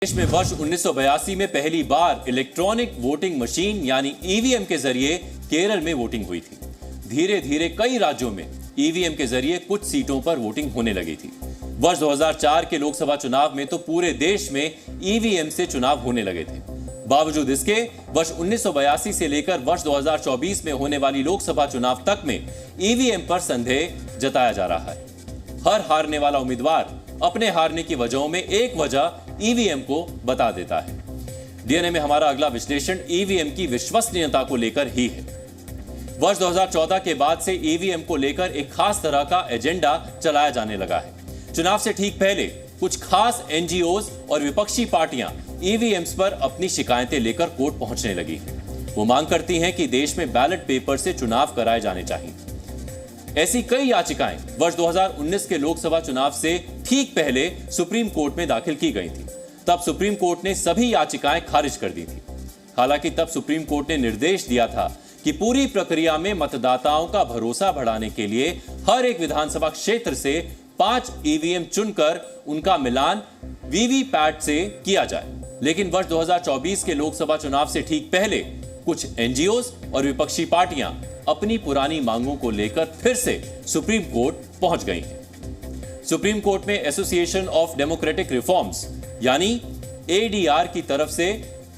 देश में वर्ष 1982 में पहली बार इलेक्ट्रॉनिक वोटिंग मशीन यानी ईवीएम के जरिए केरल में वोटिंग हुई थी। धीरे धीरे कई राज्यों में ईवीएम के जरिए कुछ सीटों पर वोटिंग होने लगी थी। वर्ष 2004 के लोकसभा चुनाव में तो पूरे देश में ईवीएम से चुनाव होने लगे थे। बावजूद इसके वर्ष 1982 से लेकर वर्ष 2024 में होने वाली लोकसभा चुनाव तक में ईवीएम पर संदेह जताया जा रहा है। हर हारने वाला उम्मीदवार अपने हारने की वजहों में एक वजह ईवीएम को बता देता है। डीएनए में हमारा अगला विश्लेषण ईवीएम की विश्वसनीयता को लेकर ही है। वर्ष 2014 के बाद से ईवीएम को लेकर एक खास तरह का एजेंडा चलाया जाने लगा है। चुनाव से ठीक पहले कुछ खास एनजीओज और विपक्षी पार्टियां ईवीएम्स पर अपनी शिकायतें लेकर कोर्ट पहुंचने लगी हैं। वो मांग करती हैं कि देश में बैलेट पेपर से चुनाव कराए जाने चाहिए। ऐसी कई याचिकाएं वर्ष 2019 के लोकसभा चुनाव से ठीक पहले सुप्रीम कोर्ट में दाखिल की गई थी। तब सुप्रीम कोर्ट ने सभी याचिकाएं खारिज कर दी थी। हालांकि तब सुप्रीम कोर्ट ने निर्देश दिया था कि पूरी प्रक्रिया में मतदाताओं का भरोसा बढ़ाने के लिए हर एक विधानसभा क्षेत्र से 5 ईवीएम चुनकर उनका मिलान वीवीपैट से किया जाए। लेकिन वर्ष 2024 के लोकसभा चुनाव से ठीक पहले कुछ एनजीओज और विपक्षी पार्टियां अपनी पुरानी मांगों को लेकर फिर से सुप्रीम कोर्ट पहुंच गई हैं। सुप्रीम कोर्ट में एसोसिएशन ऑफ डेमोक्रेटिक रिफॉर्म्स यानी एडीआर की तरफ से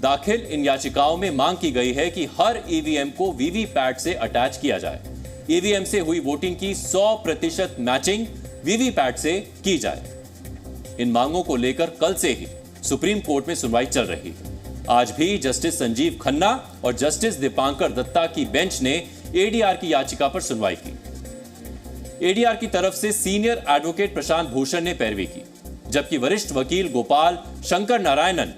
दाखिल इन याचिकाओं में मांग की गई है कि हर ईवीएम को वीवीपैट से अटैच किया जाए। ईवीएम से हुई वोटिंग की 100% मैचिंग वीवीपैट से की जाए। इन मांगों को लेकर कल से ही सुप्रीम कोर्ट में सुनवाई चल रही है। आज भी जस्टिस संजीव खन्ना और जस्टिस दीपांकर दत्ता की बेंच ने एडीआर की याचिका पर सुनवाई की। एडीआर की तरफ से सीनियर एडवोकेट प्रशांत भूषण ने पैरवी की, जबकि वरिष्ठ वकील गोपाल शंकर नारायणन,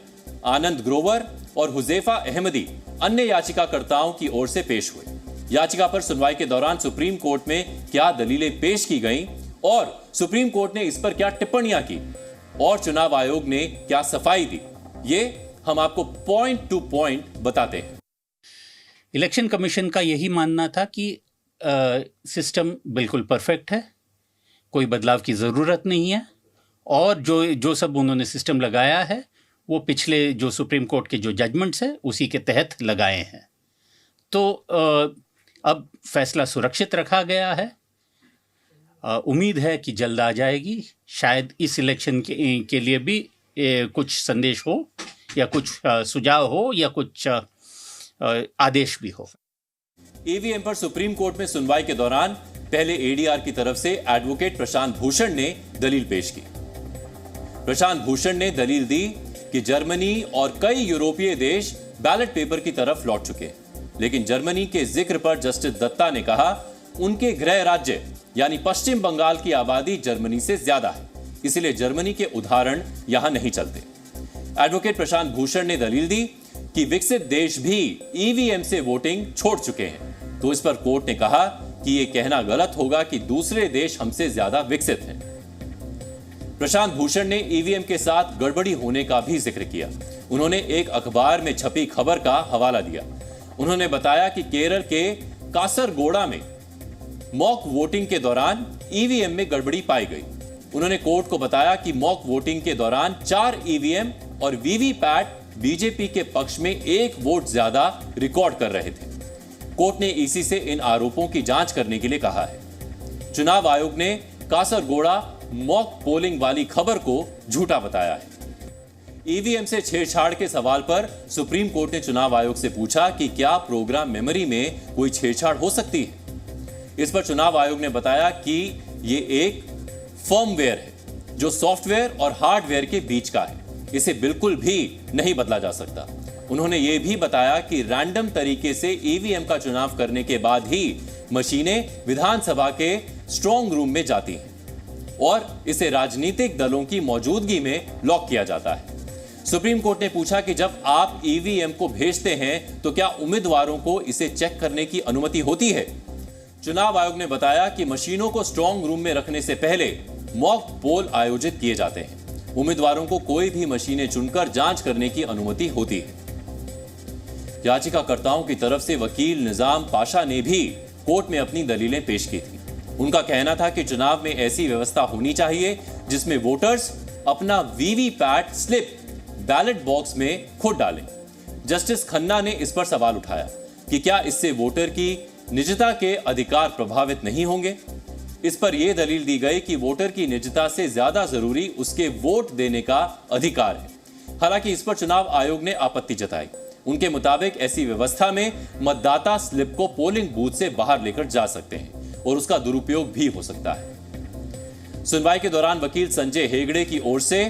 आनंद ग्रोवर और हुजैफा अहमदी अन्य याचिकाकर्ताओं की ओर से पेश हुए। याचिका पर सुनवाई के दौरान सुप्रीम कोर्ट में क्या दलीलें पेश की गईं और सुप्रीम कोर्ट ने इस पर क्या टिप्पणियां की और चुनाव आयोग ने क्या सफाई दी, ये हम आपको पॉइंट टू पॉइंट बताते हैं। इलेक्शन कमीशन का यही मानना था कि सिस्टम बिल्कुल परफेक्ट है, कोई बदलाव की ज़रूरत नहीं है और जो सब उन्होंने सिस्टम लगाया है वो पिछले जो सुप्रीम कोर्ट के जो जजमेंट्स हैं उसी के तहत लगाए हैं। तो अब फैसला सुरक्षित रखा गया है। उम्मीद है कि जल्द आ जाएगी। शायद इस इलेक्शन के लिए भी कुछ संदेश हो या कुछ सुझाव हो या कुछ आदेश भी हो। ईवीएम पर सुप्रीम कोर्ट में सुनवाई के दौरान पहले एडीआर की तरफ से एडवोकेट प्रशांत भूषण ने दलील पेश की। प्रशांत भूषण ने दलील दी कि जर्मनी और कई यूरोपीय देश बैलेट पेपर की तरफ लौट चुके हैं, लेकिन जर्मनी के जिक्र पर जस्टिस दत्ता ने कहा उनके गृह राज्य यानी पश्चिम बंगाल की आबादी जर्मनी से ज्यादा है, इसलिए जर्मनी के उदाहरण यहां नहीं चलते। एडवोकेट प्रशांत भूषण ने दलील दी कि विकसित देश भी ईवीएम से वोटिंग छोड़ चुके हैं, तो इस पर कोर्ट ने कहा कि यह कहना गलत होगा कि दूसरे देश हमसे ज्यादा विकसित हैं। प्रशांत भूषण ने ईवीएम के साथ गड़बड़ी होने का भी जिक्र किया। उन्होंने एक अखबार में छपी खबर का हवाला दिया। उन्होंने बताया कि केरल के कासरगोड़ा में मॉक वोटिंग के दौरान ईवीएम में गड़बड़ी पाई गई। उन्होंने कोर्ट को बताया कि मॉक वोटिंग के दौरान 4 ईवीएम और वीवीपैट बीजेपी के पक्ष में 1 वोट ज्यादा रिकॉर्ड कर रहे थे। कोर्ट ने ईसी से इन आरोपों की जांच करने के लिए कहा है। चुनाव आयोग ने कासरगोड़ा मॉक पोलिंग वाली खबर को झूठा बताया है। ईवीएम से छेड़छाड़ के सवाल पर सुप्रीम कोर्ट ने चुनाव आयोग से पूछा कि क्या प्रोग्राम मेमोरी में कोई छेड़छाड़ हो सकती है। इस पर चुनाव आयोग ने बताया कि यह एक फर्मवेयर है जो सॉफ्टवेयर और हार्डवेयर के बीच का है, इसे बिल्कुल भी नहीं बदला जा सकता। उन्होंने यह भी बताया कि रैंडम तरीके से ईवीएम का चुनाव करने के बाद ही मशीनें विधानसभा के स्ट्रांग रूम में जाती हैं और इसे राजनीतिक दलों की मौजूदगी में लॉक किया जाता है। सुप्रीम कोर्ट ने पूछा कि जब आप ईवीएम को भेजते हैं तो क्या उम्मीदवारों को इसे चेक करने की अनुमति होती है। चुनाव आयोग ने बताया कि मशीनों को स्ट्रांग रूम में रखने से पहले मॉक पोल आयोजित किए जाते हैं। उम्मीदवारों को कोई भी मशीनें चुनकर जांच करने की अनुमति होती है। याचिकाकर्ताओं की तरफ से वकील निजाम पाशा ने भी कोर्ट में अपनी दलीलें पेश की थी। उनका कहना था कि चुनाव में ऐसी व्यवस्था होनी चाहिए जिसमें वोटर्स अपना वीवीपैट स्लिप बैलेट बॉक्स में खुद डालें। जस्टिस खन्ना ने इस पर सवाल उठाया कि क्या इससे वोटर की निजता के अधिकार प्रभावित नहीं होंगे। इस पर यह दलील दी गई कि वोटर की निजता से ज्यादा जरूरी उसके वोट देने का अधिकार है। हालांकि इस पर चुनाव आयोग ने आपत्ति जताई। उनके मुताबिक ऐसी व्यवस्था में मतदाता स्लिप को पोलिंग बूथ से बाहर लेकर जा सकते हैं और उसका दुरुपयोग भी हो सकता है। सुनवाई के दौरान वकील संजय हेगड़े की ओर से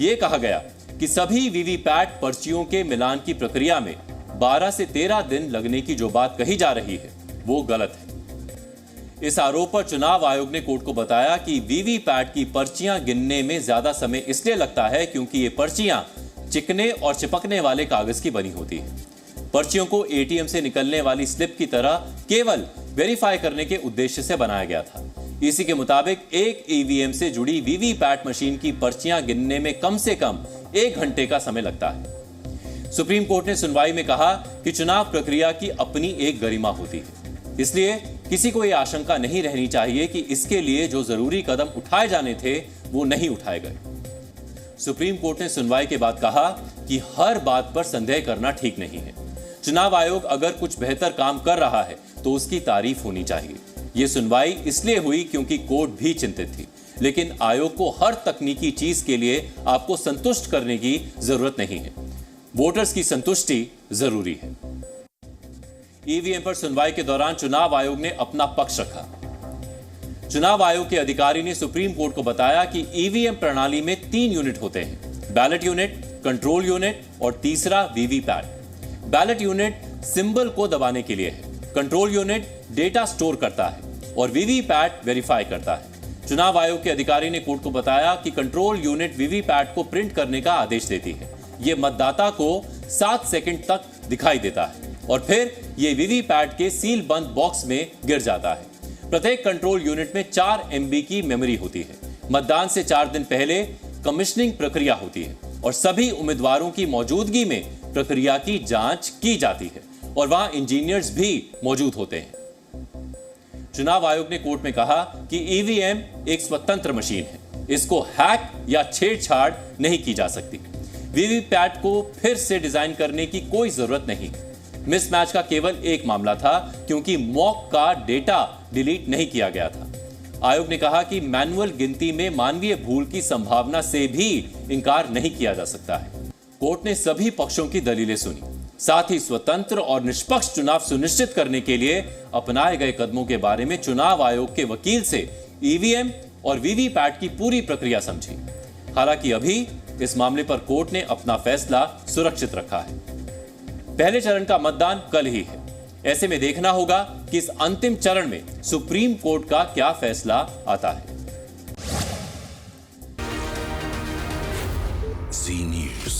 यह कहा गया कि सभी वीवीपैट पर्चियों के मिलान की प्रक्रिया में 12 से 13 दिन लगने की जो बात कही जा रही है वो गलत है। इस आरोप पर चुनाव आयोग ने कोर्ट को बताया कि वीवीपैट की पर्चियां गिनने में ज्यादा समय इसलिए लगता है क्योंकि ये पर्चियां चिकने और चिपकने वाले कागज की बनी होती है। पर्चियों को एटीएम से निकलने वाली स्लिप की तरह केवल वेरीफाई करने के उद्देश्य से बनाया गया था। इसी के मुताबिक एक ईवीएम से जुड़ी वीवीपैट मशीन की पर्चियां गिनने में कम से कम 1 घंटे का समय लगता है। सुप्रीम कोर्ट ने सुनवाई में कहा कि चुनाव प्रक्रिया की अपनी एक गरिमा होती है, इसलिए किसी को यह आशंका नहीं रहनी चाहिए कि इसके लिए जो जरूरी कदम उठाए जाने थे वो नहीं उठाए गए। सुप्रीम कोर्ट ने सुनवाई के बाद कहा कि हर बात पर संदेह करना ठीक नहीं है। चुनाव आयोग अगर कुछ बेहतर काम कर रहा है तो उसकी तारीफ होनी चाहिए। यह सुनवाई इसलिए हुई क्योंकि कोर्ट भी चिंतित थी, लेकिन आयोग को हर तकनीकी चीज के लिए आपको संतुष्ट करने की जरूरत नहीं है। वोटर्स की संतुष्टि जरूरी है। ईवीएम पर सुनवाई के दौरान चुनाव आयोग ने अपना पक्ष रखा। चुनाव आयोग के अधिकारी ने सुप्रीम कोर्ट को बताया कि ईवीएम प्रणाली में 3 यूनिट होते हैं, बैलेट यूनिट, कंट्रोल यूनिट और तीसरा वीवीपैट। बैलेट यूनिट सिंबल को दबाने के लिए है, कंट्रोल यूनिट डेटा स्टोर करता है और वीवीपैट वेरीफाई करता है। चुनाव आयोग के अधिकारी ने कोर्ट को बताया कि कंट्रोल यूनिट वीवीपैट को प्रिंट करने का आदेश देती है। यह मतदाता को 7 सेकंड तक दिखाई देता है और फिर यह वीवीपैट के सील बंद बॉक्स में गिर जाता है। प्रत्येक कंट्रोल यूनिट में 4 MB की मेमोरी होती है। मतदान से 4 दिन पहले कमिश्निंग प्रक्रिया होती है और सभी उम्मीदवारों की मौजूदगी में प्रक्रिया की जांच की जाती है और वहां इंजीनियर्स भी मौजूद होते हैं। चुनाव आयोग ने कोर्ट में कहा कि ईवीएम एक स्वतंत्र मशीन है, इसको हैक या छेड़छाड़ नहीं की जा सकती। वीवीपैट को फिर से डिजाइन करने की कोई जरूरत नहीं। मिसमैच का केवल एक मामला था क्योंकि मॉक का डेटा डिलीट नहीं किया गया था। आयोग ने कहा कि मैनुअल गिनती में मानवीय भूल की संभावना से भी इनकार नहीं किया जा सकता है। कोर्ट ने सभी पक्षों की दलीलें सुनी, साथ ही स्वतंत्र और निष्पक्ष चुनाव सुनिश्चित करने के लिए अपनाए गए कदमों के बारे में चुनाव आयोग के वकील से ईवीएम और वीवीपैट की पूरी प्रक्रिया समझी। हालांकि अभी इस मामले पर कोर्ट ने अपना फैसला सुरक्षित रखा है। पहले चरण का मतदान कल ही है। ऐसे में देखना होगा कि इस अंतिम चरण में सुप्रीम कोर्ट का क्या फैसला आता है। Zee News.